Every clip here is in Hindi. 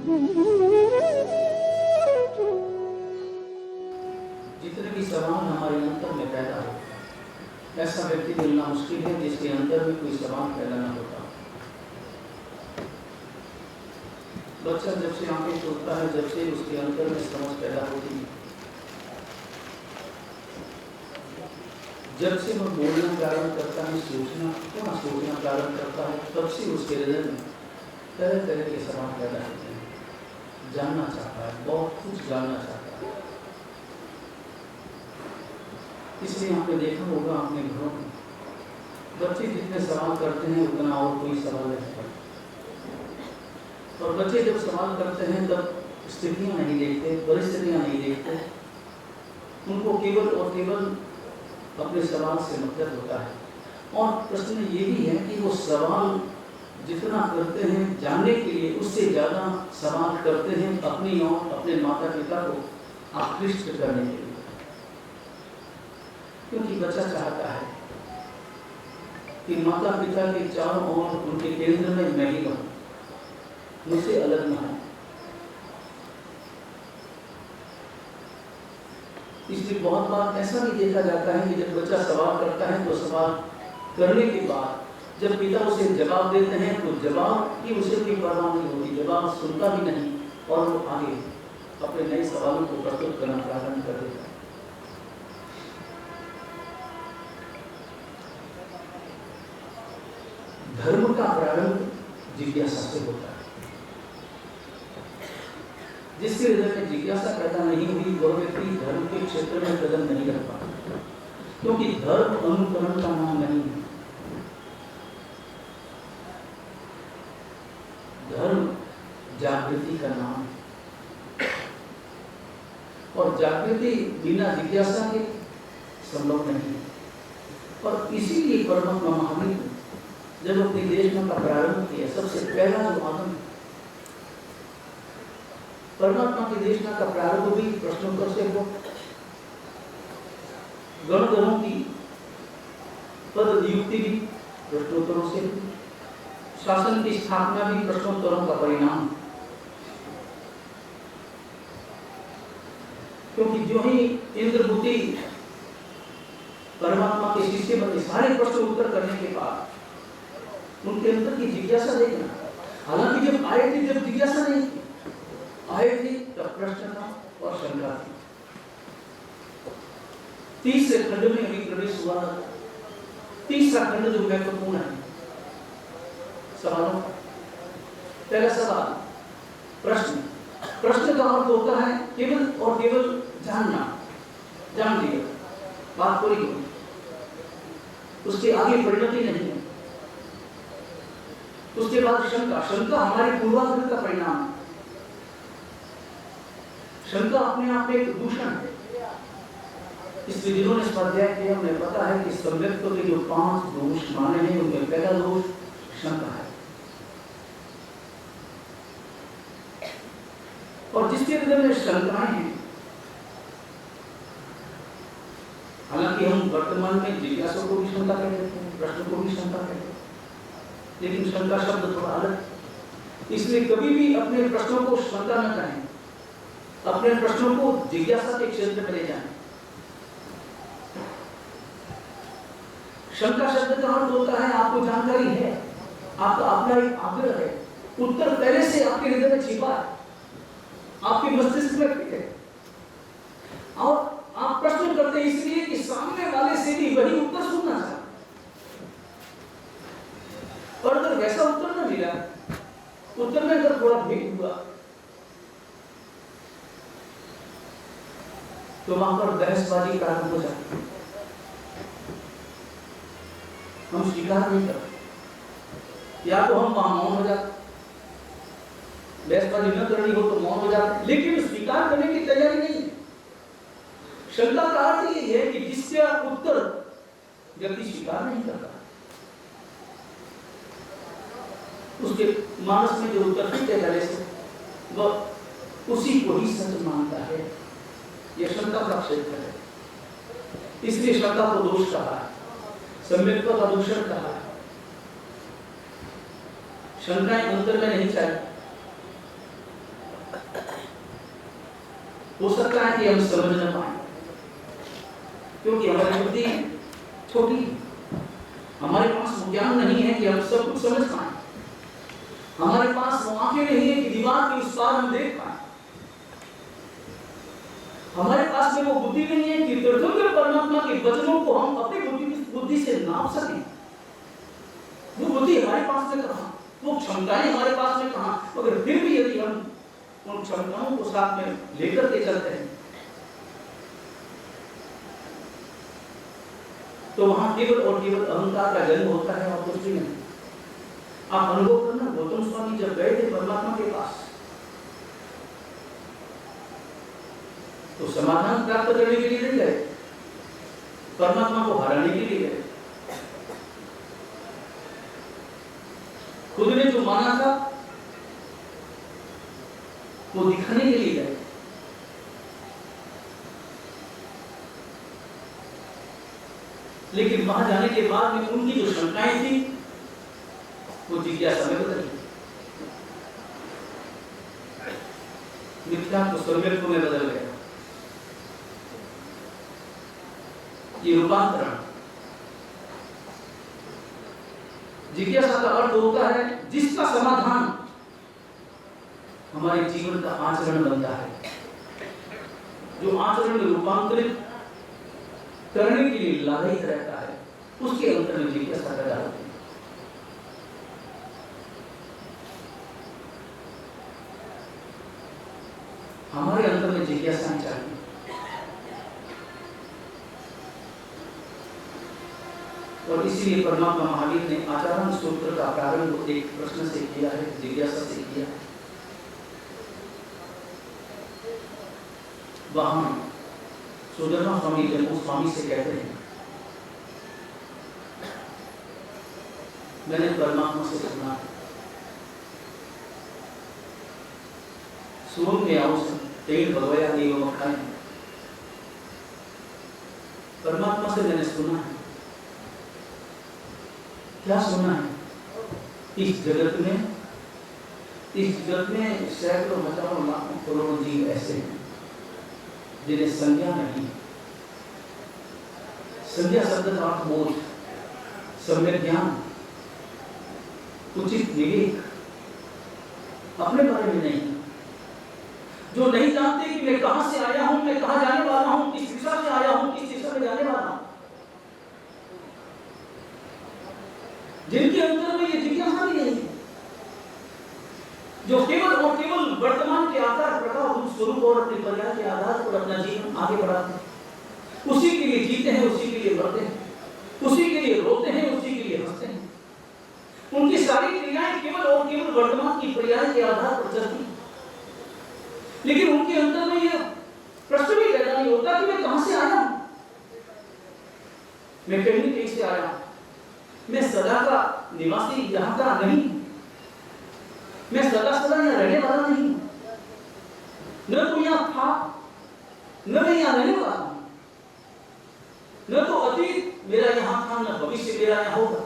जितने भी सवाल हमारे अंतर में पैदा होते हैं, ऐसा व्यक्ति मिलना मुश्किल है जिसके अंदर में कोई सवाल पैदा न होता। बच्चा जब से आंखें खोलता है, जब से उसके अंदर में समझ पैदा होती है, जब से वह बोलना प्रारंभ करता है, सोचना प्रारंभ करता है, तब से उसके हृदय में तरह तरह के सवाल पैदा होते हैं। जानना चाहता है, बहुत कुछ जानना चाहता है। इसलिए आपने देखा होगा अपने घरों में बच्चे जितने सवाल करते हैं उतना और कोई सवाल नहीं करता। और बच्चे जब सवाल करते हैं तब स्थितियां नहीं देखते, परिस्थितियां नहीं देखते, उनको केवल और केवल अपने सवाल से मतलब होता है। और प्रश्न ये भी है कि वो सवाल जितना करते हैं जानने के लिए, उससे ज़्यादा सवाल करते हैं अपनी और अपने माता पिता को आकृष्ट करने के लिए। क्योंकि बच्चा चाहता है कि माता पिता के चारों ओर उनके केंद्र में मैं ही रहूं, मुझसे अलग न हो। इसलिए बहुत बार ऐसा भी देखा जाता है कि जब बच्चा सवाल करता है तो सवाल करने के बाद जब पिता उसे जवाब देते हैं तो जवाब की उसे कोई परवाह नहीं होती, जवाब सुनता भी नहीं और वो आगे अपने नए सवालों को प्रस्तुत करना प्रारंभ कर देता है। धर्म का प्रारंभ जिज्ञासा से होता है। जिसके हृदय में जिज्ञासा पैदा नहीं हुई वह व्यक्ति धर्म के क्षेत्र में कदम नहीं रख पाता, क्योंकि धर्म अनुकरण का नाम नहीं है। धर्म जागृति का नाम है, और जागृति बिना जिज्ञासा के संभव नहीं है। और इसीलिए परमात्मा महावीर जब अपनी देशना का प्रारंभ किया, सबसे पहला जो आदम परमात्मा की देशना का प्रारंभ भी प्रश्नोत्तर से हुआ। गणों की पद नियुक्ति भी प्रश्नोत्तरों से हुई। शासन की स्थापना भी प्रश्नोत्तरों का परिणाम। क्योंकि जो ही इंद्रभूति परमात्मा के शिष्य बने, सारे प्रश्न उत्तर करने के बाद उनके अंदर की जिज्ञासा देखना। हालांकि जब आए थे जब जिज्ञासा नहीं थी, आए थे तब प्रश्न था और शंका थी। तीसरे खंड में अभी प्रवेश हुआ था। तीसरा खंड जो महत्वपूर्ण है सवालों का। पहला सवाल प्रश्न। प्रश्न का अर्थ होता है केवल और केवल जानना, जान लिया, बात पूरी हो, उसके आगे परिणति नहीं है। उसके बाद शंका। शंका हमारे पूर्वाग्रह का परिणाम है। शंका अपने आप में एक दूषण है। इसलिए जिन्होंने स्वाध्याय किया उन्हें पता है कि सम्यक्त्व के जो 5 दोष माने हैं उनमें पहला दोष शंका है। और जिसके हृदय में शंकाएं हैं, हालांकि हम वर्तमान में जिज्ञासा को भी शंका कहते हैं, प्रश्न को भी शंका कहते हैं, लेकिन शंका शब्द थोड़ा अलग है। इसलिए कभी भी अपने प्रश्नों को शंका न करें, अपने प्रश्नों को जिज्ञासा के क्षेत्र में ले जाएं। शंका शब्द का अर्थ होता है आपको जानकारी है, आपका अपना एक आग्रह है, उत्तर पहले से आपके हृदय में छिपा है, आपके मस्तिष्क में फिट है, और आप प्रश्न करते हैं इसलिए कि सामने वाले से भी वही उत्तर सुनना चाहते। और अगर वैसा उत्तर न मिला, उत्तर में अगर थोड़ा भेद हुआ, तो वहां पर बहसबाजी प्रारंभ हो जाती है। हम स्वीकार नहीं करते, या तो हम वहां मौन हो जाते, बहसबाजी न करनी हो तो मौन हो जाते, लेकिन स्वीकार करने की तैयारी नहीं है। शंका का अर्थ ये है कि जिसका उत्तर व्यक्ति स्वीकार नहीं करता, उसके मानस में जो उत्तर फिट है पहले से, वह उसी को ही सच मानता है। यह शंका का क्षेत्र है। इसलिए शंका को दोष कहा है, सम्यक्त्व का दूषण कहा है। शंकाएं अंतर में नहीं चाहिए। हो सकता है कि हम समझ न पाए, क्योंकि हमारी बुद्धि छोटी है, हमारे पास वो ज्ञान नहीं है कि हम सब कुछ समझ पाए, हमारे पास वो आंखें नहीं है कि दीवार के उस पार हम देख पाए, हमारे पास में वो बुद्धि नहीं है कि तीर्थंकर परमात्मा के वचनों को हम अपनी बुद्धि से नाप सकें। वो बुद्धि हमारे पास में कहाँ, वो क्षमताएं हमारे पास में कहाँ, मगर फिर भी यदि हम उन क्षमताओं को साथ में लेकर के चलते हैं तो वहां केवल और केवल अहंकार का जन्म होता है और कुछ भी नहीं। आप अनुभव करना, गौतम स्वामी जब गए थे परमात्मा के पास तो समाधान प्राप्त करने के लिए नहीं गए, परमात्मा को हराने के लिए गए। खुद ने जो माना था वो दिखाने के लिए गए। लेकिन वहां जाने के बाद में उनकी जो शंकाएं थी वो जिज्ञासा में बदल गई, मिथ्या को सौम्यत्व में बदल गया। ये रूपांतरण, जिज्ञासा का अर्थ होता है जिसका समाधान हमारे जीवन का आचरण बनता है, जो आचरण में रूपांतरित करने के लिए लालयित रहता है, उसके अंतर में जिज्ञासा पैदा होती है। हमारे अंतर में जिज्ञासा चाहिए। और इसीलिए परमात्मा महावीर ने आचरण सूत्र का प्रारंभ एक प्रश्न से किया है, जिज्ञासा से किया है। वहां सुधर्मा स्वामी जब उस स्वामी से कहते हैं मैंने परमात्मा से सुना, सुन में आओ तेल भगवया देव मखाए, परमात्मा से मैंने सुना है। क्या सुना है? इस जगत में सैकड़ों हजारों लाखों करोड़ों जीव ऐसे हैं जिन्हें संज्ञा नहीं। संज्ञा शब्द का अर्थ बोध, सम्यक ज्ञान, उचित विवेक, अपने बारे में नहीं, जो नहीं जानते कि मैं कहां से आया हूं, मैं कहां जाने वाला हूं, किस दिशा से आया हूं, किस दिशा में जाने वाला हूं, जिनके अंदर में ये जिज्ञासा भी नहीं है, जो केवल और केवल वर्तमान के आकार प्रकार रूप स्वरूप और अपने पर्याय के आधार पर अपना जीवन आगे बढ़ाते हैं, उसी के लिए जीते हैं, उसी के लिए मरते हैं, उसी के लिए रोते हैं, उसी के लिए हंसते हैं। उनकी सारी क्रियाएं केवल और केवल वर्तमान की पर्याय के आधार पर चलती हैं, लेकिन उनके अंदर में यह प्रश्न भी पैदा नहीं होता कि मैं कहां से आया हूं, मैं कहीं से आया हूं, मैं सदा का निवासी यहां का नहीं, मैं सदा यहाँ रहने वाला नहीं, न तो यहाँ था, न मैं यहाँ रहने वाला हूं, न तो अतीत मेरा यहाँ था, न भविष्य मेरा यहाँ होगा,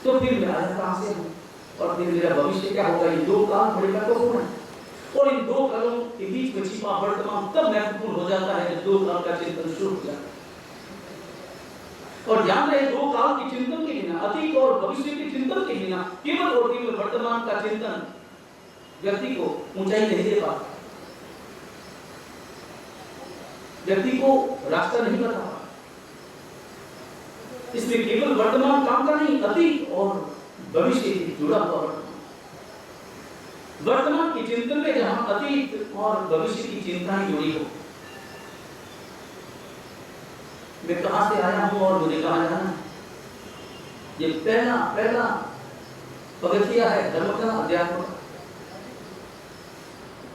तो फिर मैं आया कहां से हूं और फिर मेरा भविष्य क्या होगा? ये दो काल बड़े महत्वपूर्ण है और इन दो कालों के बीच में छिपा वर्तमान तब महत्वपूर्ण हो जाता है जब दो काल का चिंतन शुरू हो जाता है। और ध्यान रहे, दो काल के चिंतन के बिना, अतीत और भविष्य के चिंतन के बिना केवल और केवल वर्तमान का चिंतन व्यक्ति को ऊंचाई नहीं दे पाता, व्यक्ति को रास्ता नहीं बता पाता। इसमें केवल वर्तमान काम का नहीं, अतीत और भविष्य से जुड़ा हुआ वर्तमान के चिंतन में जहां अतीत और भविष्य की चिंताएं जुड़ी हो, मैं कहां से आया हूं और मुझे कहां जाना है, ये पहला पगथिया है धर्म का, अध्यात्म का।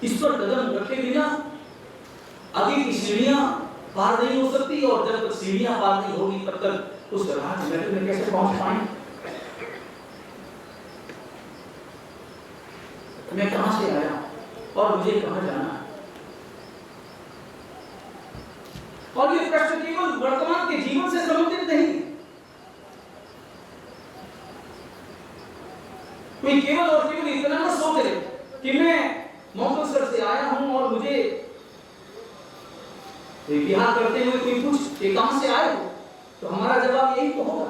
इस पर कदम रखे बिना आगे की सीढ़ियां पार नहीं हो सकती और जब तक सीढ़ियां पार नहीं होगी तब तक उस राज महल में कैसे पहुंच पाएंगे? मैं कहां से आया और मुझे कहां जाना है? और ये प्रश्न केवल वर्तमान के जीवन से संबंधित नहीं। केवल और केवल इतना न सोच ले कि मैं मोक्षर से आया हूं और मुझे तो विहार करते हुए कोई पूछ ये कहां से आए हो, तो हमारा जवाब यही तो होगा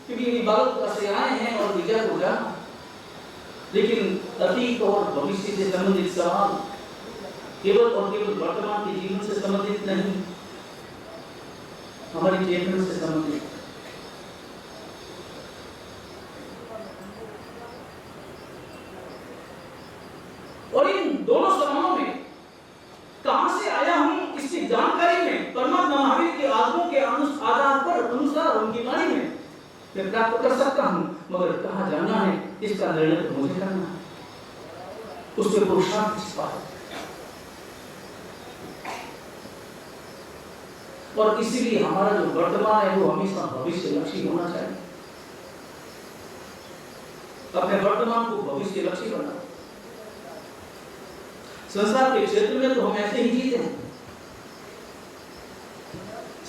क्योंकि इबादत से आए हैं और विजय को जाना। लेकिन अतीत और भविष्य से संबंधित सवाल केवल और केवल वर्तमान के जीवन से संबंधित नहीं, हमारी चेतना से संबंधित। और इन दोनों सवालों में कहां से आया हूं इसकी जानकारी में परमात्मा महावीर के आगमों के आधार पर अनुसार उनकी वाणी में मैं प्राप्त कर सकता हूं, मगर कहां जाना है इसका निर्णय तो मुझे करना है, उसमें पुरुषार्थ छिपा है। और इसीलिए हमारा जो वर्तमान है वो हमेशा भविष्य लक्ष्य होना चाहिए। अपने वर्तमान को भविष्य लक्ष्य बनाओ। संसार के क्षेत्र में तो हम ऐसे ही जीते हैं।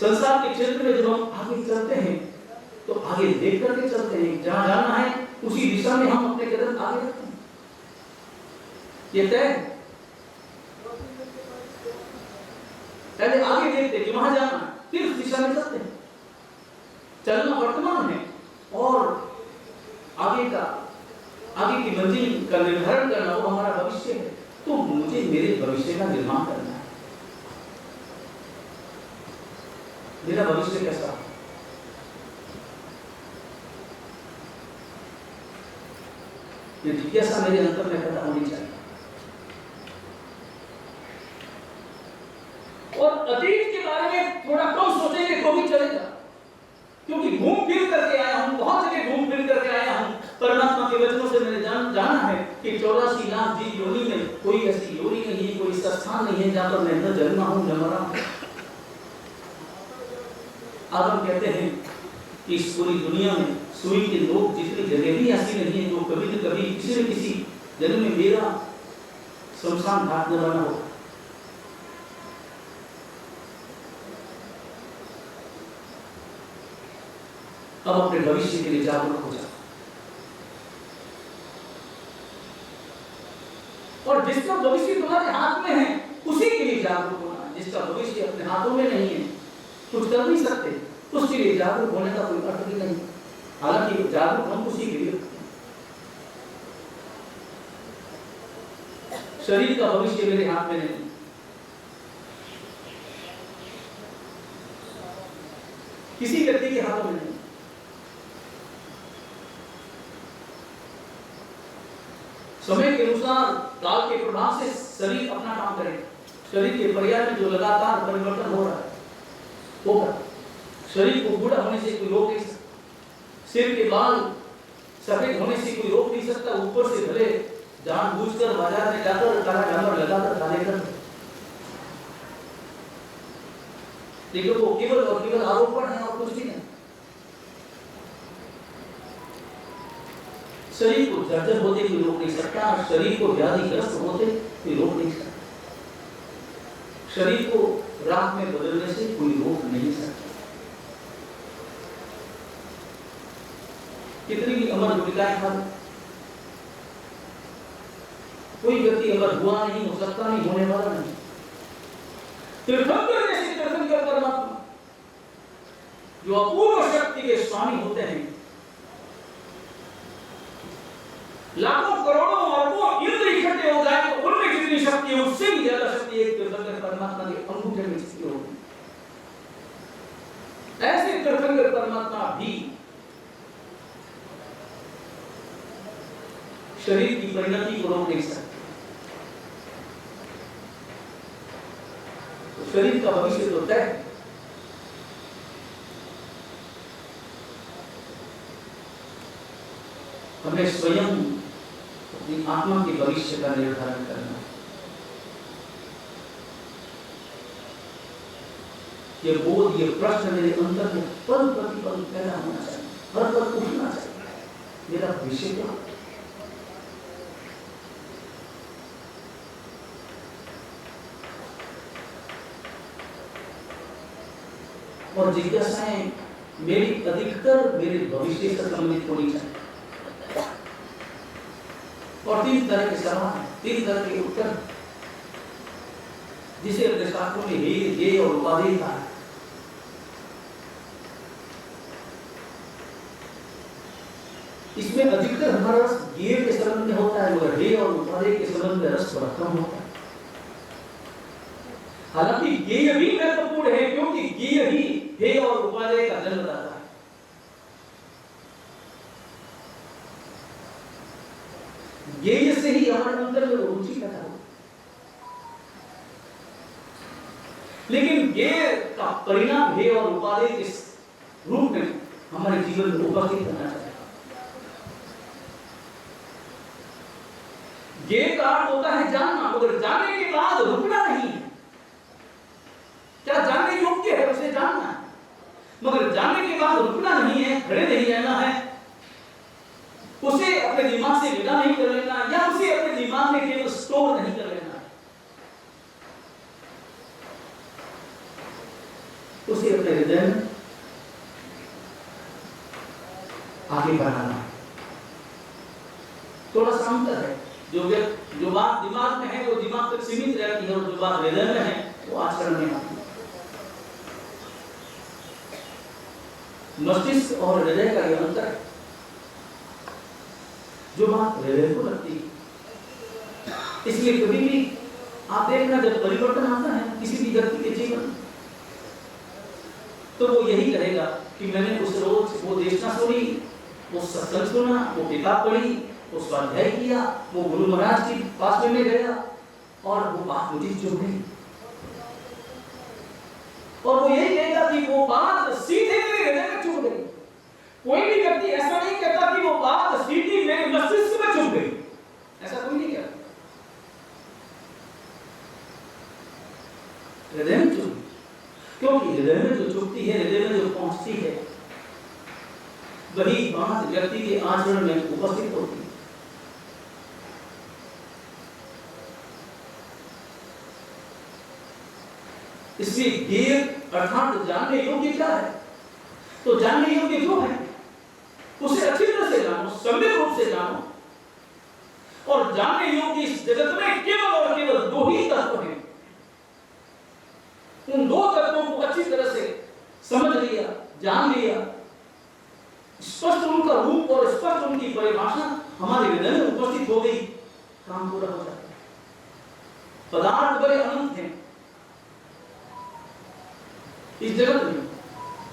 संसार के क्षेत्र में जब हम आगे चलते हैं तो आगे देख करके चलते हैं, जहां जाना है उसी दिशा में हम अपने कदम आगे रखते हैं। ये तय पहले आगे देखते कि वहां जाना फिर उस दिशा में चलते हैं। चलना वर्तमान है और आगे की मंजिल का निर्धारण करना वो हमारा भविष्य है। तो मुझे मेरे भविष्य का निर्माण करना है। मेरा भविष्य कैसा है? ये जिज्ञासा मेरे अंतर में पैदा होनी चाहिए। और अतीत के बारे में थोड़ा कम सोचेंगे तो भी चलेगा, क्योंकि घूम फिर करके आया हूं, बहुत जगह घूम फिर करके आया हूं। परमात्मा के वचनों से मैंने जाना है कि 84 लाख जीव योनि में कोई ऐसी योनि नहीं है, कोई ऐसा स्थान नहीं है जहां पर मैं न जन्मा हूं न मरा हूं। आज हम कहते हैं कि इस पूरी दुनिया में सुई के लोग जितनी जगह भी ऐसी नहीं है जो कभी न कभी किसी न किसी जन्म में मेरा शमशान घाट न बना हो। अब अपने भविष्य के लिए जागरूक हो जाओ। और जिसका भविष्य तुम्हारे हाथ में है उसी के लिए जागरूक होना। जिसका भविष्य अपने हाथों में नहीं है, कुछ कर नहीं सकते, उसके लिए जागरूक होने का कोई अर्थ भी नहीं। हालांकि जागरूक हम उसी के लिए। शरीर का भविष्य मेरे हाथ में नहीं, किसी व्यक्ति के हाथों में नहीं। समय के अनुसार काल के प्रभाव से शरीर अपना काम करेगा। शरीर के पर्याय में जो लगातार परिवर्तन हो रहा है होगा। शरीर को बूढ़ा होने से कोई रोक नहीं सकता, सिर के बाल सफेद होने से कोई रोक नहीं सकता। ऊपर से भले जानबूझकर बाजार में जाकर काला डामर लगाकर काले कर, लेकिन वो केवल और केवल आरोपण है और कुछ भी नहीं। शरीर को जर्जर होते कोई रोक नहीं सकता, शरीर को व्याधिग्रस्त होते कोई रोक नहीं सकता, शरीर को रात में बदलने से कोई रोक नहीं सकता। कितनी भी अमर गुटिकाएं खा, कोई व्यक्ति अमर हुआ नहीं, हो सकता नहीं, होने वाला नहीं। तीर्थंकर जैसे तीर्थंकर परमात्मा जो अपूर्व शक्ति के स्वामी होते हैं, लाखों करोड़ों अरबों इंद्र इकट्ठे हो जाए तो उनमें जितनी शक्ति है उससे भी ज्यादा शक्ति एक तीर्थंकर परमात्मा के अंगूठे में स्थित होगी। ऐसे तीर्थंकर परमात्मा भी शरीर की परिणति को रोक नहीं सकते। तो शरीर का भविष्य तो तय है। हमें स्वयं अपनी आत्मा के भविष्य का निर्धारण करना है। ये बोध, ये प्रश्न मेरे अंतर में पल प्रतिपल पैदा होना चाहिए, हर पल उठना चाहिए। मेरा भविष्य क्या? और जिज्ञासाएं मेरी अधिकतर मेरे भविष्य से संबंधित होनी चाहिए। और 3 तरह के सवाल, 3 तरह के उत्तर। जिसे अपने शास्त्रों में हे, ये और उपाधि कहा है। इसमें अधिकतर हमारा रस गेय के संबंध में होता है, मगर हे और उपाधि के संबंध में रस बड़ा कम होता है। हालांकि गेय भी महत्वपूर्ण है, क्योंकि गेय ही हे और उपाधि का जन्मदाता है। गेय से ही हमारे अंदर में रुचि पैदा हो, लेकिन गेय का परिणाम हे और उपाधि के रूप में हमारे जीवन में उपस्थित करना चाहिए। गेय का अर्थ होता है जानना, मगर जानने के बाद रुकना नहीं है। क्या जानने योग्य है उसे जानना है, मगर जानने के बाद रुकना नहीं है, खड़े नहीं रहना है, उसे अपने दिमाग से विदा नहीं कर लेना, या उसे अपने दिमाग में केवल स्टोर नहीं कर लेना, उसे अपने हृदय में आगे बढ़ाना। थोड़ा सा अंतर है, जो बात दिमाग में है वो दिमाग तक सीमित रहती है, और जो बात हृदय में है वो आचरण में आती है। मस्तिष्क और हृदय का यह अंतर है। जो बात हृदय को लगती है, इसलिए कभी भी आप देखना, जब परिवर्तन आता है किसी भी व्यक्ति के जीवन में, तो वो यही कहेगा कि मैंने उस रोज वो देशना सुनी, वो सत्संग सुना, वो किताब पढ़ी, वो स्वाध्याय किया, वो गुरु महाराज के पास में गया, और वो बात मुझे चुभ गई। और वो यही कहेगा कि वो बात सीधे मेरे हृदय में चुभ गई। कोई भी व्यक्ति ऐसा नहीं कहता कि वो बात सीधी मेरे मस्तिष्क में चुभ गई, ऐसा कोई नहीं कहता। हृदय में चुभ, क्योंकि हृदय में जो चुभती है, हृदय में जो पहुंचती है, वही बात व्यक्ति के आचरण में उपस्थित होती है। इसलिए गेय अर्थात जानने योग्य क्या है, तो जानने योग्य जो है उसे अच्छी तरह से जानो, सम्यक रूप से जानो, और जानने योग्य इस जगत में केवल और केवल दो ही तत्व हैं। उन दो तत्वों को अच्छी तरह से समझ लिया, जान लिया, स्पष्ट उनका रूप और स्पष्ट उनकी परिभाषा हमारे हृदय में उपस्थित हो गई, काम पूरा हो जाता है। पदार्थ बड़े अनंत हैं इस जगत में,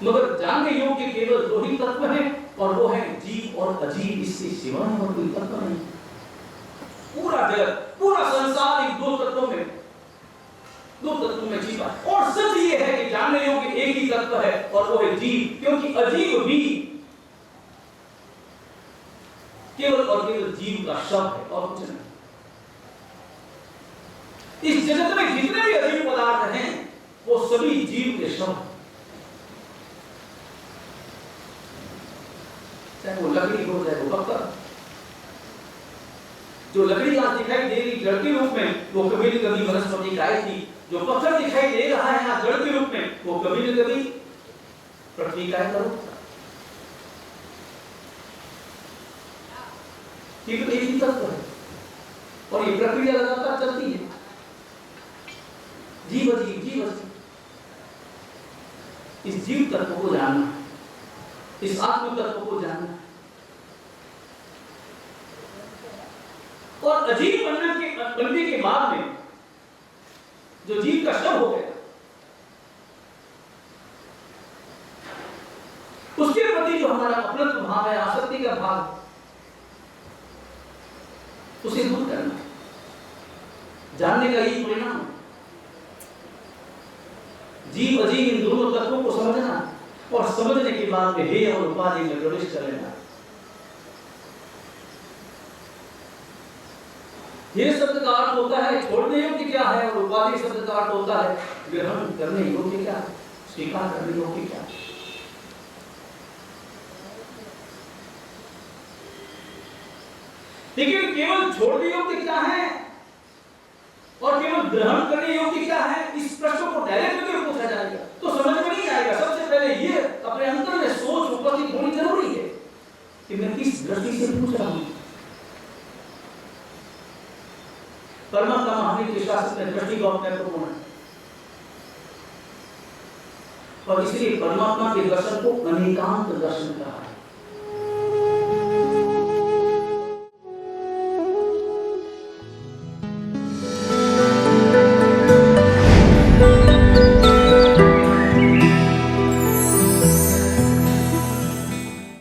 मगर जानने योग्य केवल दो ही तत्व हैं, और वो है जीव और अजीव। इसके सिवा और कोई तत्व नहीं। पूरा जगत, पूरा संसार इन दो तत्वों में जीवा है। और सच ये है कि जानने योग्य एक ही तत्व है, और वो है जीव, क्योंकि अजीव भी केवल और केवल जीव का शब्द है और कुछ नहीं। इस जगत में जितने भी अजीव पदार्थ हैं वो सभी जीव के शब्द, चाहे वो लकड़ी हो, चाहे वो पत्थर। जो लकड़ी आज दिखाई दे रही जड़ के रूप में, वो कभी न कभी वनस्पति का थी। जो पत्थर दिखाई दे रहा है यहाँ जड़ के रूप में, वो कभी न कभी पृथ्वी का रूप था। ये तो एक ही तत्व है, और ये प्रक्रिया लगातार चलती है। जीव अजीव, जीव अजीव। इस जीव तत्व को जानना, इस आत्म तत्व को जानना, और अजीव बनने के बाद में जो जीव का शव हो गया, उसके प्रति जो हमारा अपनत्व भाव है, आसक्ति का भाव, उसे दूर करना, जानने का यही परिणाम। जीव अजीव इन दोनों तत्वों को समझना, और समझने के बाद में हे और उपाधि में प्रवेश कर लेना। ये शब्द का अर्थ होता है छोड़ने योग्य क्या है, और उपाधि शब्द का अर्थ होता है ग्रहण करने योग्य क्या, स्वीकार करने योग्य क्या। लेकिन केवल छोड़ने योग्य क्या है और केवल ग्रहण करने योग्य क्या है, इस प्रश्न को डायरेक्ट अगर पूछा जाएगा तो समझ में नहीं आएगा। सबसे पहले ये अपने अंतर में सोच उपस्थित होनी जरूरी है कि मैं किस दृष्टि से पूछ रहा हूं। परमात्मा महावीर के शास्त्र में दृष्टि बहुत महत्वपूर्ण है। और इसलिए परमात्मा के दर्शन को अनेकांत दर्शन कहा है।